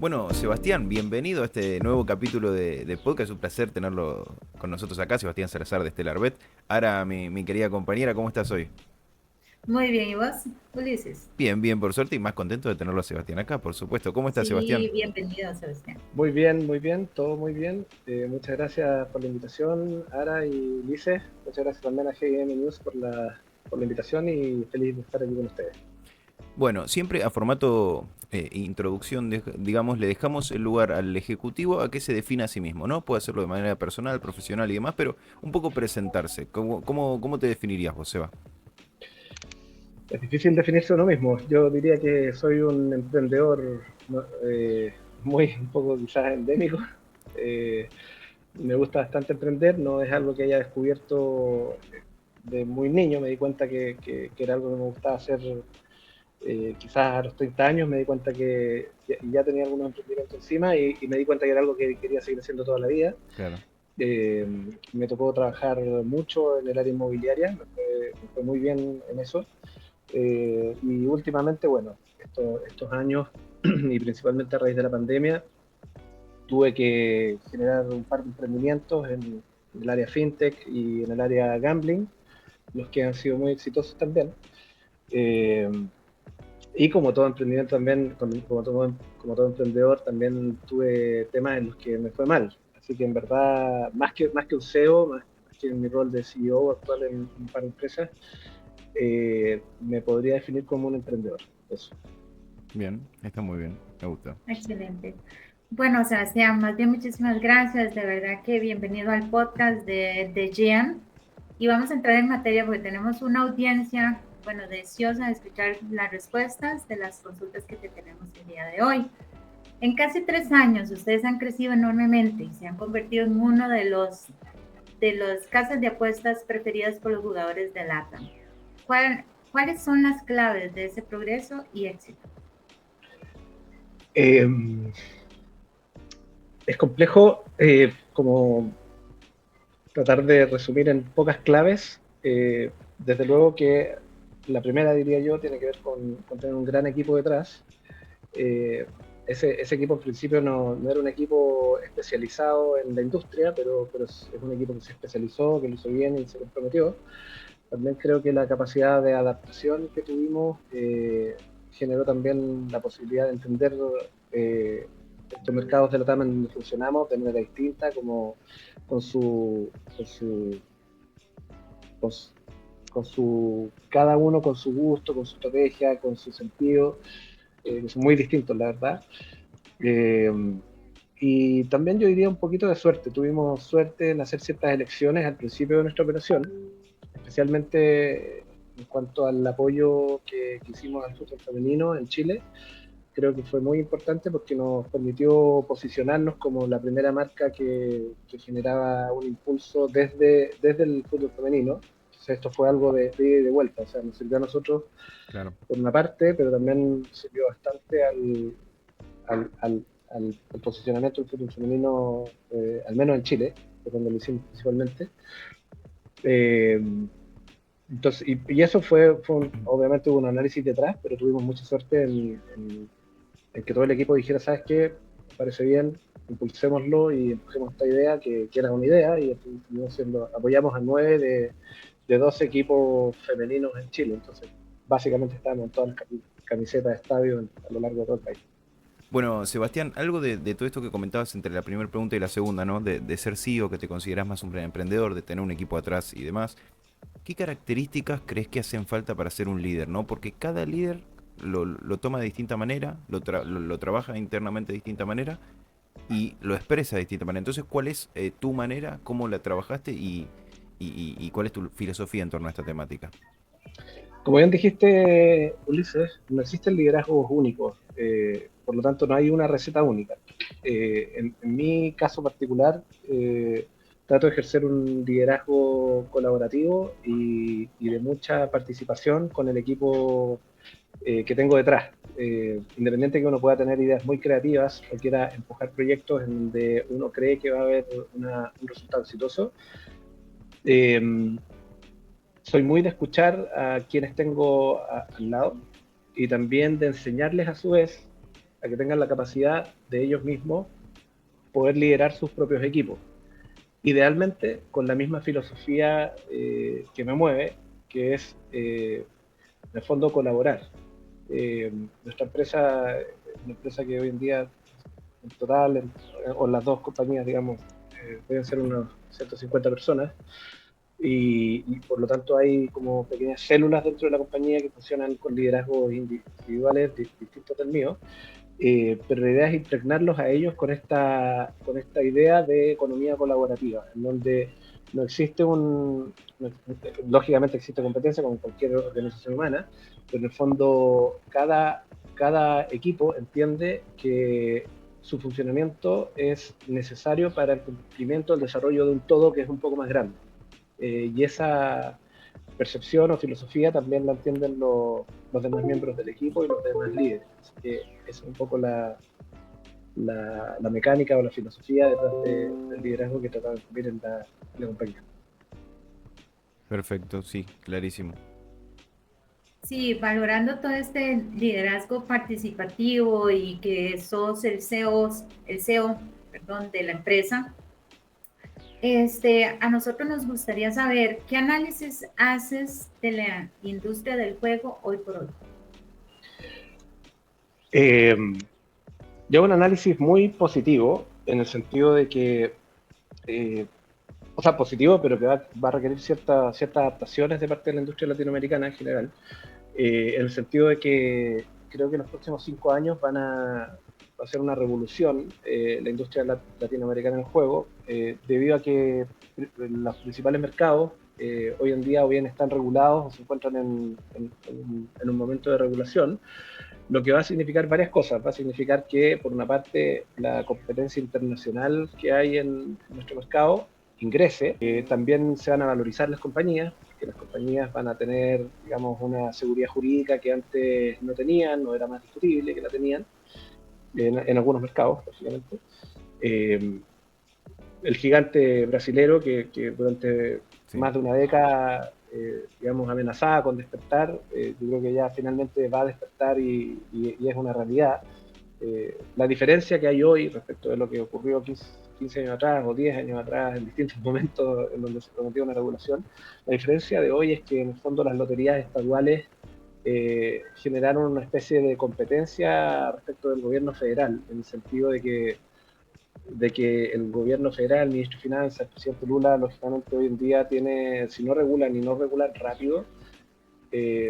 Bueno, Sebastián, bienvenido a este nuevo capítulo de podcast. Es un placer tenerlo con nosotros acá, Sebastián Salazar de Stellar Bet. Ara, mi querida compañera, ¿cómo estás hoy? Muy bien, ¿y vos, Ulises? Bien, bien, por suerte y más contento de tenerlo a Sebastián acá, por supuesto. ¿Cómo estás, Sebastián? Sí, bienvenido, Sebastián. Muy bien, todo muy bien. Muchas gracias por la invitación, Ara y Lice. Muchas gracias también a GM News por la invitación y feliz de estar aquí con ustedes. Bueno, siempre a formato introducción, digamos, le dejamos el lugar al ejecutivo a que se defina a sí mismo, ¿no? Puede hacerlo de manera personal, profesional y demás, pero un poco presentarse. ¿Cómo te definirías vos, Seba? Es difícil definirse uno mismo. Yo diría que soy un emprendedor ¿no? muy un poco quizás endémico. Eh, Me gusta bastante emprender, no es algo que haya descubierto de muy niño. Me di cuenta que era algo que me gustaba hacer. Quizás a los 30 años me di cuenta que ya tenía algunos emprendimientos encima y me di cuenta que era algo que quería seguir haciendo toda la vida. Claro. Eh, Me tocó trabajar mucho en el área inmobiliaria, me fue muy bien en eso. Y últimamente, bueno, estos años y principalmente a raíz de la pandemia, tuve que generar un par de emprendimientos en el área fintech y en el área gambling, los que han sido muy exitosos también. Eh, Y como todo emprendimiento también, como todo emprendedor, también tuve temas en los que me fue mal. Así que en verdad, más que un CEO, más que en mi rol de CEO actual en un par de empresas, me podría definir como un emprendedor. Eso. Bien, está muy bien, me gusta. Excelente. Bueno, Sebastián, más bien muchísimas gracias. De verdad que bienvenido al podcast de Gian. Y vamos a entrar en materia porque tenemos una audiencia, bueno, deseosa de escuchar las respuestas de las consultas que te tenemos el día de hoy. En casi 3 años, ustedes han crecido enormemente y se han convertido en uno de los casas de apuestas preferidas por los jugadores de LATAM. ¿Cuáles son las claves de ese progreso y éxito? Eh, es complejo como tratar de resumir en pocas claves. Desde luego que la primera, diría yo, tiene que ver con tener un gran equipo detrás. Eh, ese equipo en principio no era un equipo especializado en la industria, pero es un equipo que se especializó, que lo hizo bien y se comprometió. También creo que la capacidad de adaptación que tuvimos generó también la posibilidad de entender eh, estos mercados de la TAM en donde funcionamos de manera distinta, como con con su, cada uno con su gusto, con su estrategia, con su sentido, que son muy distintos, la verdad. Eh, y también yo diría un poquito de suerte. Tuvimos suerte en hacer ciertas elecciones al principio de nuestra operación, especialmente en cuanto al apoyo que hicimos al fútbol femenino en Chile. Creo que fue muy importante porque nos permitió posicionarnos como la primera marca que generaba un impulso desde el fútbol femenino. Entonces esto fue algo de vuelta, o sea, nos sirvió a nosotros Claro. por una parte, pero también sirvió bastante al posicionamiento del fútbol femenino, al menos en Chile, que es donde lo hicimos principalmente. Eh, entonces, y eso obviamente hubo un análisis detrás, pero tuvimos mucha suerte en que todo el equipo dijera, ¿sabes qué? Me parece bien, impulsémoslo y empujemos esta idea, que era una idea, y apoyamos a 9 de 12 equipos femeninos en Chile. Entonces, básicamente estábamos en todas las camisetas de estadio a lo largo de todo el país. Bueno, Sebastián, algo de todo esto que comentabas entre la primera pregunta y la segunda, ¿no? De ser CEO, que te consideras más un emprendedor, de tener un equipo atrás y demás. ¿Qué características crees que hacen falta para ser un líder, no? Porque cada líder lo toma de distinta manera, lo trabaja internamente de distinta manera y lo expresa de distinta manera. Entonces, ¿cuál es tu manera, cómo la trabajaste y cuál es tu filosofía en torno a esta temática? Como bien dijiste, Ulises, no existen liderazgos únicos, por lo tanto no hay una receta única. En mi caso particular, trato de ejercer un liderazgo colaborativo y de mucha participación con el equipo que tengo detrás. Independiente de que uno pueda tener ideas muy creativas o quiera empujar proyectos en donde uno cree que va a haber un resultado exitoso, eh, soy muy de escuchar a quienes tengo al lado y también de enseñarles a su vez a que tengan la capacidad de ellos mismos poder liderar sus propios equipos. Idealmente con la misma filosofía que me mueve, que es en el fondo colaborar. Nuestra empresa es una empresa que hoy en día en total, o las dos compañías, digamos, deben ser unos 150 personas, y por lo tanto hay como pequeñas células dentro de la compañía que funcionan con liderazgos individuales distintos del mío, pero la idea es impregnarlos a ellos con esta idea de economía colaborativa, en donde no existe lógicamente existe competencia como en cualquier organización humana, pero en el fondo cada equipo entiende que su funcionamiento es necesario para el cumplimiento del desarrollo de un todo que es un poco más grande. Y esa percepción o filosofía también la entienden los demás miembros del equipo y los demás líderes. Así que es un poco la mecánica o la filosofía detrás del liderazgo que trataba de cumplir en la compañía. Perfecto, sí, clarísimo. Sí, valorando todo este liderazgo participativo y que sos el CEO, perdón, de la empresa, a nosotros nos gustaría saber qué análisis haces de la industria del juego hoy por hoy. Llevo un análisis muy positivo en el sentido de que, o sea, positivo, pero que va a requerir ciertas adaptaciones de parte de la industria latinoamericana en general, en el sentido de que creo que en los próximos 5 años va a ser una revolución la industria latinoamericana en el juego, debido a que los principales mercados hoy en día o bien están regulados o se encuentran en un momento de regulación, lo que va a significar varias cosas. Va a significar que, por una parte, la competencia internacional que hay en nuestro mercado ingrese. También se van a valorizar las compañías, porque las compañías van a tener, digamos, una seguridad jurídica que antes no tenían, no era más discutible que la tenían en algunos mercados, básicamente. El gigante brasilero que durante más de una década, digamos, amenazada con despertar, yo creo que ya finalmente va a despertar y es una realidad. La diferencia que hay hoy respecto de lo que ocurrió 15 años atrás o 10 años atrás, en distintos momentos en donde se prometió una regulación, la diferencia de hoy es que en el fondo las loterías estaduales generaron una especie de competencia respecto del gobierno federal, en el sentido de que el gobierno federal, el ministro de Finanzas, el presidente Lula, lógicamente hoy en día tiene, si no regulan y no regulan rápido,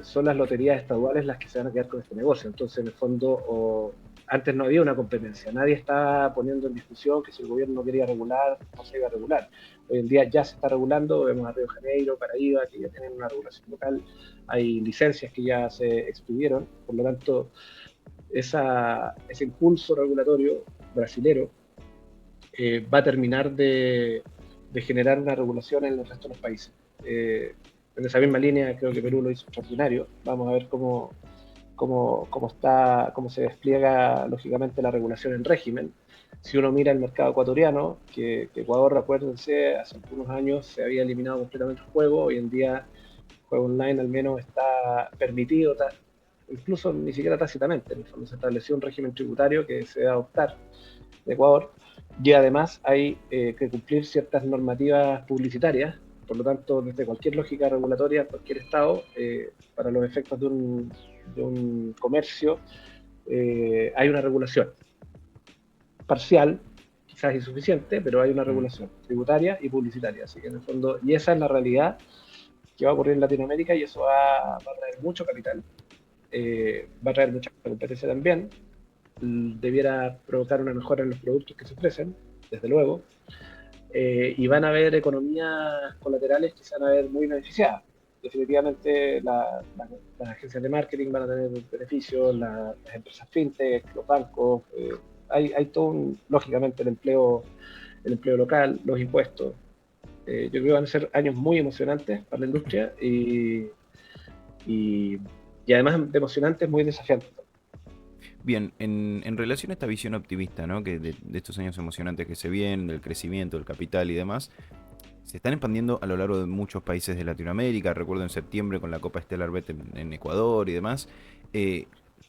son las loterías estaduales las que se van a quedar con este negocio. Entonces, en el fondo, antes no había una competencia, nadie estaba poniendo en discusión que si el gobierno no quería regular, no se iba a regular. Hoy en día ya se está regulando, vemos a Río de Janeiro, Paraíba, que ya tienen una regulación local, hay licencias que ya se expidieron, por lo tanto, ese impulso regulatorio brasilero va a terminar de generar una regulación en el resto de los países. En esa misma línea creo que Perú lo hizo extraordinario. Vamos a ver cómo se despliega lógicamente la regulación en régimen. Si uno mira el mercado ecuatoriano, que Ecuador, acuérdense, hace algunos años se había eliminado completamente el juego, hoy en día el juego online al menos está permitido, incluso ni siquiera tácitamente, en el fondo se estableció un régimen tributario que se debe adoptar de Ecuador, y además hay que cumplir ciertas normativas publicitarias. Por lo tanto, desde cualquier lógica regulatoria, cualquier estado, para los efectos de un comercio, hay una regulación parcial, quizás insuficiente, pero hay una regulación tributaria y publicitaria. Así que en el fondo, y esa es la realidad que va a ocurrir en Latinoamérica, y eso va a traer mucho capital, va a traer mucha competencia también, debiera provocar una mejora en los productos que se ofrecen, desde luego, y van a haber economías colaterales que se van a ver muy beneficiadas. Definitivamente las agencias de marketing van a tener beneficios, las empresas fintech, los bancos, hay todo lógicamente el empleo local, los impuestos. Yo creo que van a ser años muy emocionantes para la industria y además de emocionantes, muy desafiantes. Bien, en relación a esta visión optimista, ¿no? Que de estos años emocionantes que se vienen, del crecimiento, del capital y demás, se están expandiendo a lo largo de muchos países de Latinoamérica. Recuerdo en septiembre con la Copa Stellar Bet en Ecuador y demás.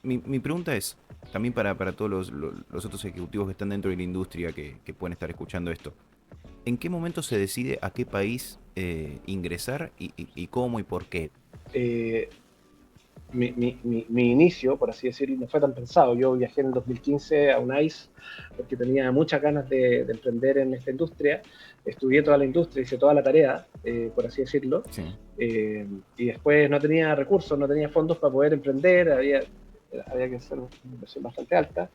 Mi pregunta es, también para todos los otros ejecutivos que están dentro de la industria que pueden estar escuchando esto, ¿en qué momento se decide a qué país ingresar y cómo y por qué? Eh, mi inicio, por así decirlo, no fue tan pensado. Yo viajé en el 2015 a UNICE porque tenía muchas ganas de emprender en esta industria. Estudié toda la industria, hice toda la tarea, por así decirlo. Sí, Y después no tenía recursos, no tenía fondos para poder emprender, había que hacer una inversión bastante alta.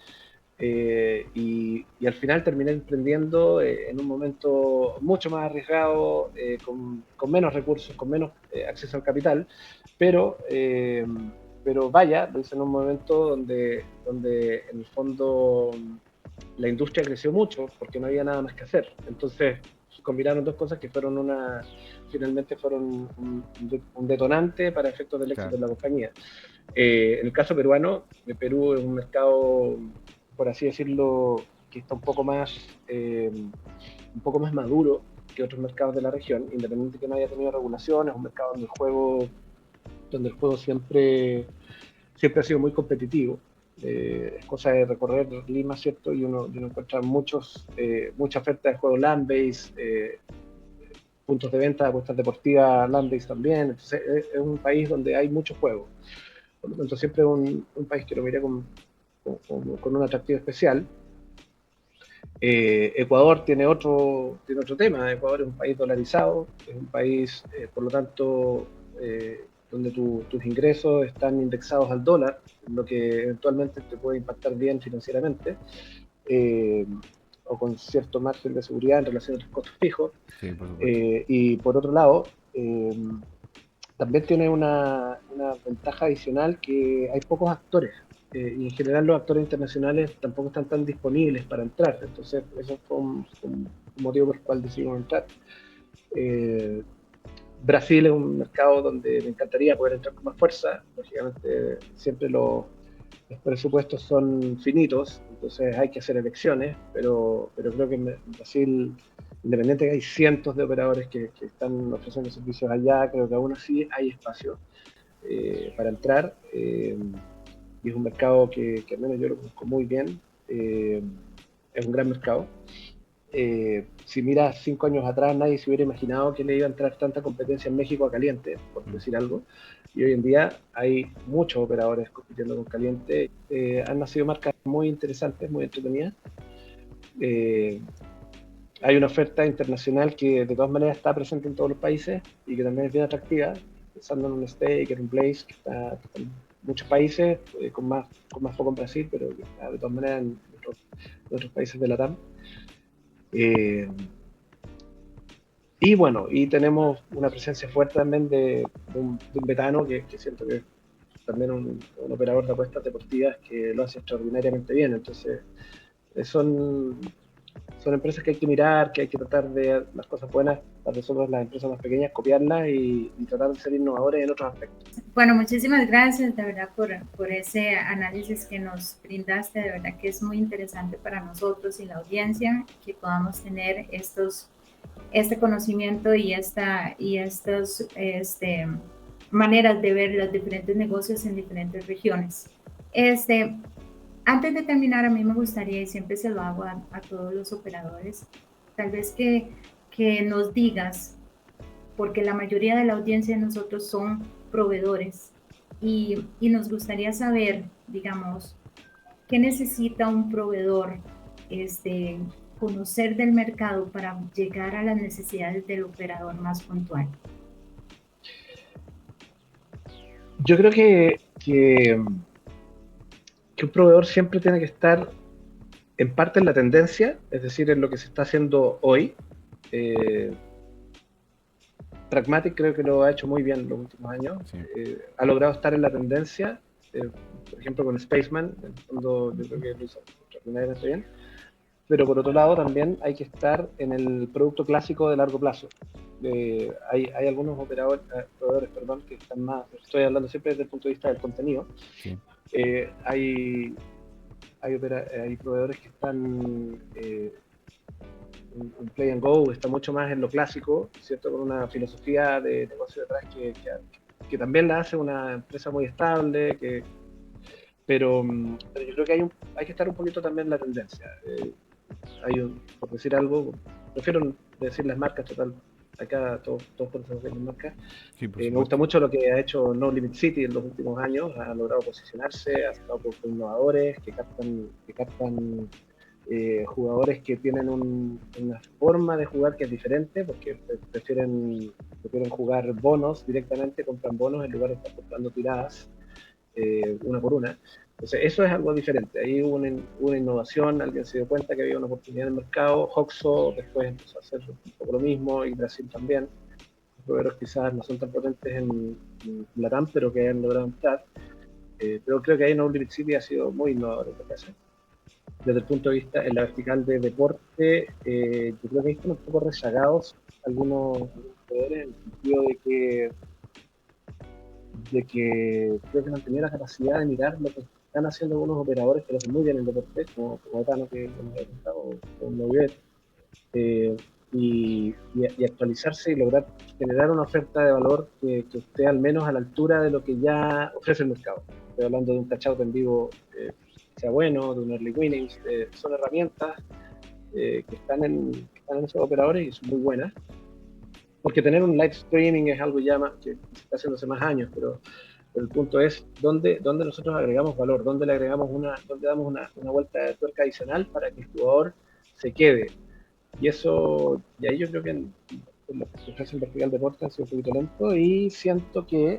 Y al final terminé emprendiendo en un momento mucho más arriesgado, con menos recursos, con menos acceso al capital, pero, eh, pero vaya, lo hice en un momento donde en el fondo la industria creció mucho porque no había nada más que hacer. Entonces combinaron dos cosas que finalmente fueron un detonante para efectos del éxito claro. de la compañía. En el caso peruano, Perú es un mercado, por así decirlo, que está un poco más maduro que otros mercados de la región, independiente de que no haya tenido regulaciones, es un mercado donde el juego siempre ha sido muy competitivo. Es cosa de recorrer Lima, ¿cierto? Y uno encuentra mucha oferta de juegos land-based, puntos de venta de apuestas deportivas land-based también. Entonces, es un país donde hay mucho juego. Por lo tanto, siempre es un país que lo miré con un atractivo especial. Ecuador tiene otro tema. Ecuador es un país dolarizado, es un país, por lo tanto, donde tus ingresos están indexados al dólar, lo que eventualmente te puede impactar bien financieramente, eh, o con cierto margen de seguridad en relación a tus costos fijos. Sí, por supuesto. Y por otro lado, también tiene una ventaja adicional que hay pocos actores, y en general los actores internacionales tampoco están tan disponibles para entrar. Entonces, eso fue un motivo por el cual decidimos entrar. Eh, Brasil es un mercado donde me encantaría poder entrar con más fuerza. Lógicamente, siempre los presupuestos son finitos, entonces hay que hacer elecciones, pero creo que en Brasil, independiente de que hay cientos de operadores que están ofreciendo servicios allá, creo que aún así hay espacio para entrar. Y es un mercado que al menos yo lo conozco muy bien. Es un gran mercado. Si miras 5 años atrás, nadie se hubiera imaginado que le iba a entrar tanta competencia en México a Caliente, por decir algo. Y hoy en día hay muchos operadores compitiendo con Caliente. Han nacido marcas muy interesantes, muy entretenidas. Eh, Hay una oferta internacional que de todas maneras está presente en todos los países y que también es bien atractiva, pensando en un Stake, en un Blaze, que está en muchos países, con más foco en Brasil, pero que está de todas maneras en otros países de la TAM. Eh, y bueno, y tenemos una presencia fuerte también de un Betano que siento que es también un operador de apuestas deportivas que lo hace extraordinariamente bien. Entonces, son empresas que hay que mirar, que hay que tratar de las cosas buenas para nosotros, las empresas más pequeñas, copiarlas y tratar de ser innovadores en otros aspectos. Bueno, muchísimas gracias de verdad por ese análisis que nos brindaste, de verdad que es muy interesante para nosotros y la audiencia que podamos tener este conocimiento y estas maneras de ver los diferentes negocios en diferentes regiones. Antes de terminar, a mí me gustaría, y siempre se lo hago a todos los operadores, tal vez que nos digas, porque la mayoría de la audiencia de nosotros son proveedores, y nos gustaría saber, digamos, qué necesita un proveedor, conocer del mercado para llegar a las necesidades del operador más puntual. Yo creo que un proveedor siempre tiene que estar en parte en la tendencia, es decir, en lo que se está haciendo hoy. Eh, Pragmatic creo que lo ha hecho muy bien en los últimos años. Sí. Ha logrado estar en la tendencia, por ejemplo con Spaceman, en el fondo yo creo que lo hizo extraordinariamente bien. Pero por otro lado también hay que estar en el producto clásico de largo plazo. Hay algunos proveedores, perdón, que están más, estoy hablando siempre desde el punto de vista del contenido. Sí. Hay proveedores que están en Play and Go, está mucho más en lo clásico, ¿cierto? Con una filosofía de negocio detrás que también la hace una empresa muy estable, pero yo creo que hay que estar un poquito también en la tendencia. Por decir algo, prefiero decir las marcas, total, acá todos por decir las marcas. Sí, por Me gusta supuesto. mucho lo que ha hecho No Limit City en los últimos años, ha logrado posicionarse, ha sacado productos innovadores que captan jugadores que tienen una forma de jugar que es diferente, porque prefieren jugar bonos directamente, compran bonos en lugar de estar comprando tiradas una por una. Entonces, eso es algo diferente. Ahí hubo una innovación, alguien se dio cuenta que había una oportunidad en el mercado. Hoxo después empezó a hacer un poco lo mismo y Brasil también. Los proveedores quizás no son tan potentes en Latam, pero que han logrado entrar. Pero creo que ahí No Limit City ha sido muy innovador en lo que hace. Desde el punto de vista en la vertical de deporte, yo creo que ahí están un poco rezagados algunos proveedores en el sentido de que creo que no han tenido la capacidad de mirar lo que están haciendo algunos operadores que lo hacen muy bien en el deporte, como Tano, que hemos estado con Moviet, eh, y actualizarse y lograr generar una oferta de valor que esté al menos a la altura de lo que ya ofrece el mercado. Estoy hablando de un catch-out en vivo que sea bueno, de un early winnings, son herramientas que están en esos operadores y son muy buenas. Porque tener un live streaming es algo ya más que se está haciendo hace más años, pero el punto es dónde nosotros agregamos valor, dónde le agregamos dónde damos una vuelta de tuerca adicional para que el jugador se quede. Y ahí yo creo que en lo que se ofrece en vertical deporte ha sido un poquito lento y siento que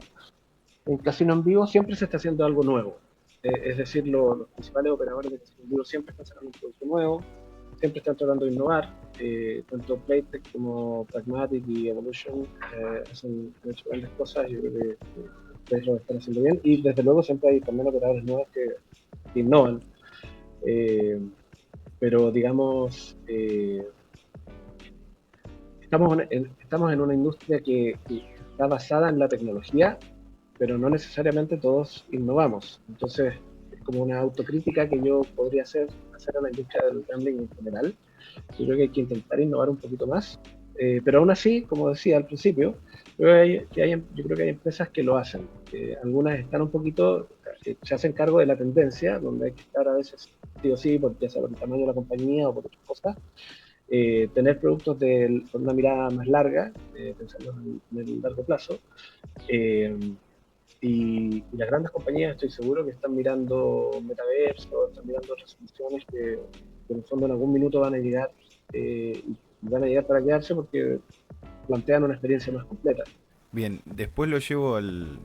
en casino en vivo siempre se está haciendo algo nuevo. Es decir, los principales operadores de casino en vivo siempre están sacando un producto nuevo, siempre están tratando de innovar. Tanto Playtech como Pragmatic y Evolution han hecho grandes cosas. Yo creo que ustedes lo están haciendo bien. Y desde luego siempre hay también operadores nuevos que innovan. Eh, pero digamos, estamos en una industria que está basada en la tecnología, pero no necesariamente todos innovamos. Entonces, es como una autocrítica que yo podría hacer a la industria del gambling en general. Yo creo que hay que intentar innovar un poquito más, pero aún así, como decía al principio, yo creo que hay empresas que lo hacen. Algunas están un poquito, se hacen cargo de la tendencia, donde hay que estar a veces sí o sí, ya sea por el tamaño de la compañía o por otras cosas, tener productos con una mirada más larga, pensando en el largo plazo. Eh, y las grandes compañías estoy seguro que están mirando metaverso, están mirando otras soluciones que en el fondo en algún minuto y van a llegar para quedarse porque plantean una experiencia más completa. Bien, después lo llevo al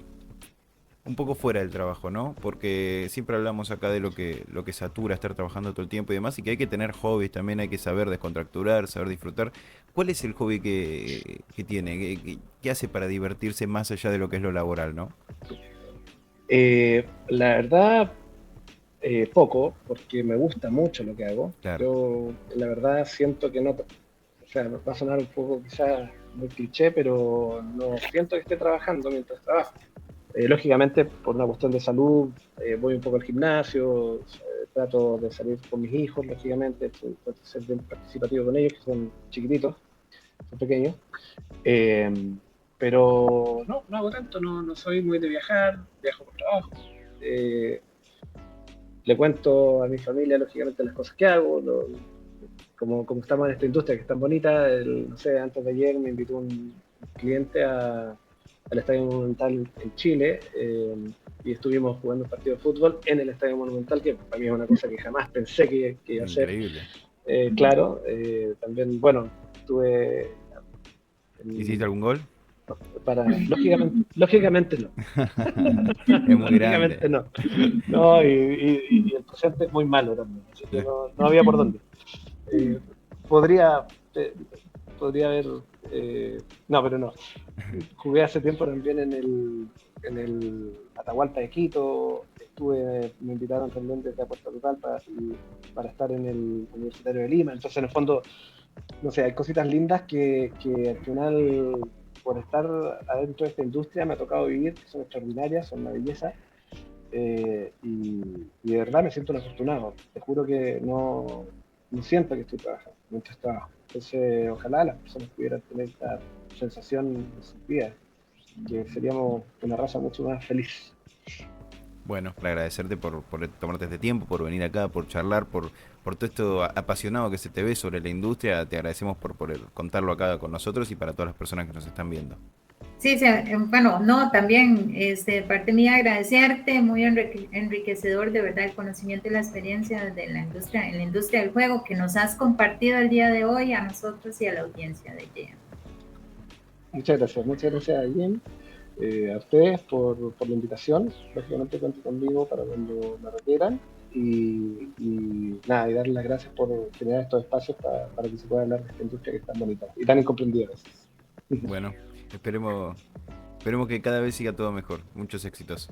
un poco fuera del trabajo, ¿no? Porque siempre hablamos acá de lo que satura estar trabajando todo el tiempo y demás, y que hay que tener hobbies también, hay que saber descontracturar, saber disfrutar. ¿Cuál es el hobby que tiene? ¿Qué hace para divertirse más allá de lo que es lo laboral, ¿no? La verdad, poco, porque me gusta mucho lo que hago. Claro. Yo, la verdad, siento que no, o sea, me va a sonar un poco quizás muy cliché, pero no siento que esté trabajando mientras trabajo. Lógicamente, por una cuestión de salud, voy un poco al gimnasio, trato de salir con mis hijos, lógicamente, trato de ser bien participativo con ellos, que son chiquititos, son pequeños. Eh, pero no hago tanto, no soy muy de viajar, viajo por trabajo. Eh, Le cuento a mi familia, lógicamente, las cosas que hago, como estamos en esta industria que es tan bonita, no sé, antes de ayer me invitó un cliente al Estadio Monumental en Chile y estuvimos jugando un partido de fútbol en el Estadio Monumental, que para mí es una cosa que jamás pensé que iba a ser. Increíble. Claro, también, bueno, tuve ¿Hiciste algún gol? lógicamente no. Es muy grande. Lógicamente no. No, y el presente es muy malo también, así que no había por dónde. Eh, podría, eh, podría haber. No, pero no. Jugué hace tiempo también en el Atahualpa de Quito. Me invitaron también desde Puerto Rico para estar en el Universitario de Lima. Entonces, en el fondo, no sé, hay cositas lindas que al final, por estar adentro de esta industria, me ha tocado vivir, que son extraordinarias, son una belleza. Y de verdad me siento un afortunado. Te juro que no siento que estoy trabajando mientras trabajo. Entonces, ojalá las personas pudieran tener esta sensación en sus vidas, que seríamos una raza mucho más feliz. Bueno, para agradecerte por tomarte este tiempo, por venir acá, por charlar, por todo esto apasionado que se te ve sobre la industria. Te agradecemos por contarlo acá con nosotros y para todas las personas que nos están viendo. Sí, sí, bueno, no, también, parte mía agradecerte, muy enriquecedor de verdad el conocimiento y la experiencia de la industria, en la industria del juego que nos has compartido el día de hoy a nosotros y a la audiencia de GEM. Muchas gracias a Jim, a ustedes por la invitación. Lógicamente cuenten conmigo para cuando me requieran. Y nada, y darles las gracias por generar estos espacios para que se pueda hablar de esta industria que es tan bonita y tan incomprendida a veces. Bueno, esperemos que cada vez siga todo mejor. Muchos éxitos.